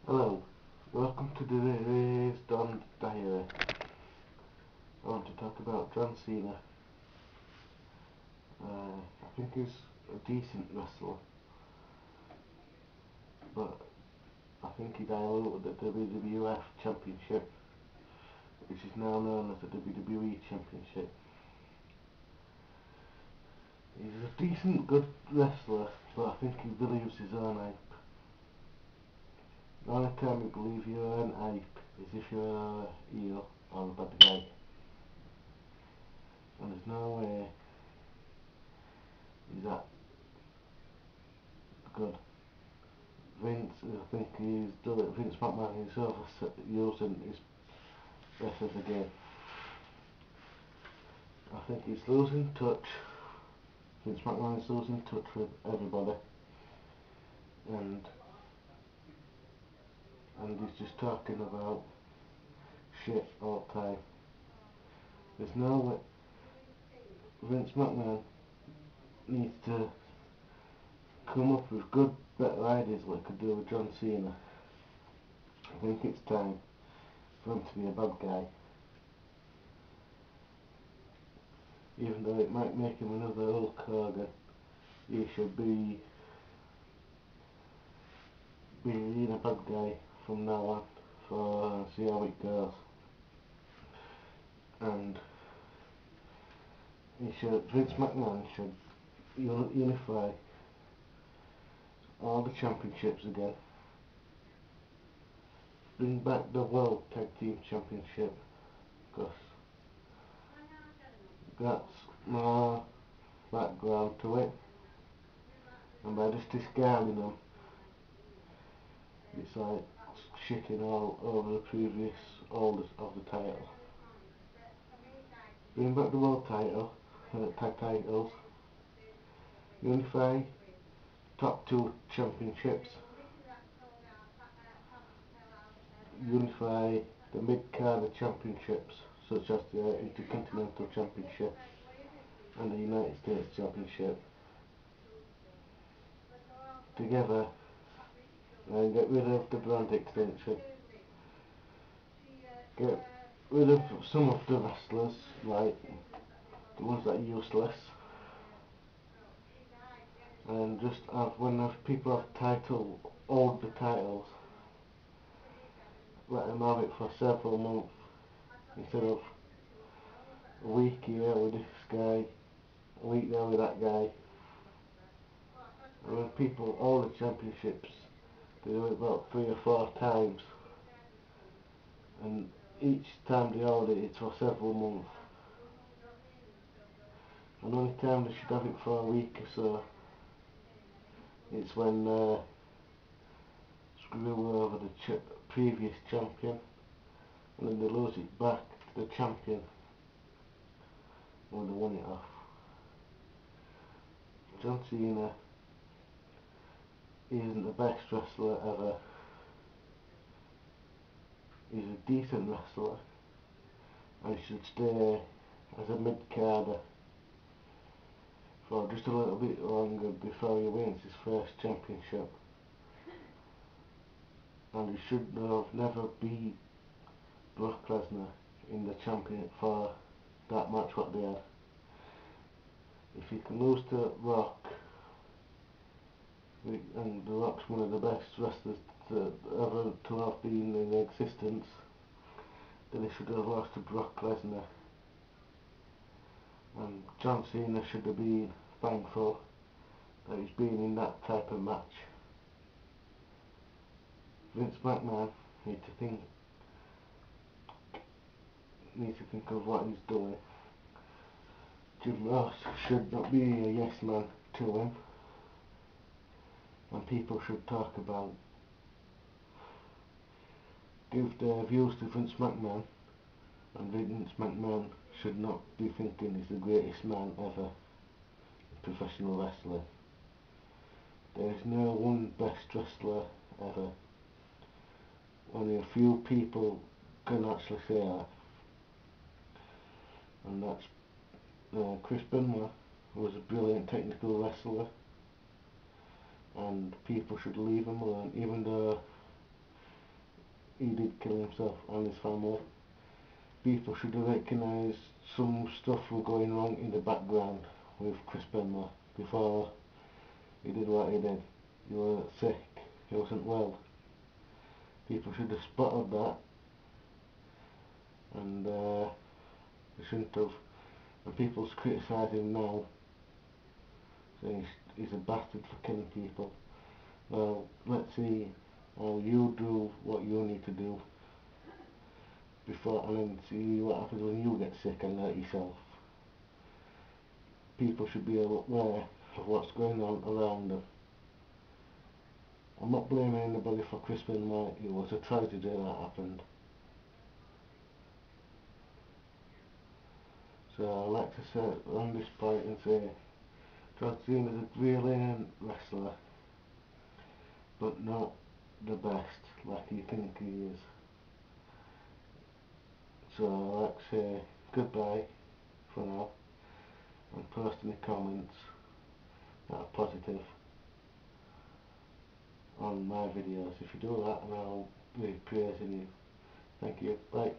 Hello, welcome to today's Don Diary. I want to talk about John Cena. I think he's a decent wrestler, but I think he diluted the WWF Championship, which is now known as the WWE Championship. He's a decent, good wrestler, but I think he believes his own hype. The only time you believe your own hype is if you're a heel or a bad guy. And there's no way he's that good. I think he's done it. Vince McMahon himself is using his wrestlers again. I think he's losing touch. Vince McMahon is losing touch with everybody, and he's just talking about shit all the time. There's no way. Vince McMahon needs to come up with good, better ideas like he could do with John Cena. I think it's time for him to be a bad guy. Even though it might make him another Hulk Hogan, he should be being a bad guy from now on, for see how it goes. And Vince McMahon should unify all the championships again. Bring back the World Tag Team Championship, because that's more background to it. And by just discarding them, it's like shitting all over the previous holders of the title. Bring back the world title, tag titles, unify top two championships, unify the mid-card championships such as the Intercontinental Championship and the United States Championship together, and get rid of the brand extension. Get rid of some of the wrestlers, like the ones that are useless, and just have, when people have hold the titles, let them have it for several months instead of a week here with this guy, a week there with that guy. And when people hold the championships, they do it about 3 or 4 times, and each time they hold it, it's for several months. And the only time they should have it for a week or so, it's when screw over the previous champion, and then they lose it back to the champion when they won it off. John Cena isn't the best wrestler ever. He's a decent wrestler, and he should stay as a mid-carder for just a little bit longer before he wins his first championship. And he should have never beat Brock Lesnar in the champion for that match what they had. If he can lose to Rock, and The Rock's one of the best wrestlers ever to have been in existence, then he should have lost to Brock Lesnar. And John Cena should have been thankful that he's been in that type of match. Vince McMahon needs to think of what he's doing. Jim Ross should not be a yes man to him, and people should talk about, give their views to Vince McMahon, and Vince McMahon should not be thinking he's the greatest man ever in professional wrestling. There is no one best wrestler ever. Only a few people can actually say that, and that's Chris Benoit, who was a brilliant technical wrestler, and people should leave him alone, even though he did kill himself and his family. People should have recognised some stuff was going wrong in the background with Chris Benoit before he did what he did. He was sick, he wasn't well. People should have spotted that, and they shouldn't have. And people's criticising him now, saying he's a bastard for killing people. Well, let's see how you do what you need to do before, and then see what happens when you get sick and hurt yourself. People should be aware of what's going on around them. I'm not blaming anybody for Chris Benoit. It was a tragedy that happened. So I like to say on this point and say John Cena is a brilliant wrestler, but not the best like you think he is. So I like to say goodbye for now and post in the comments that are positive on my videos. If you do that, then I'll be praising you. Thank you. Bye.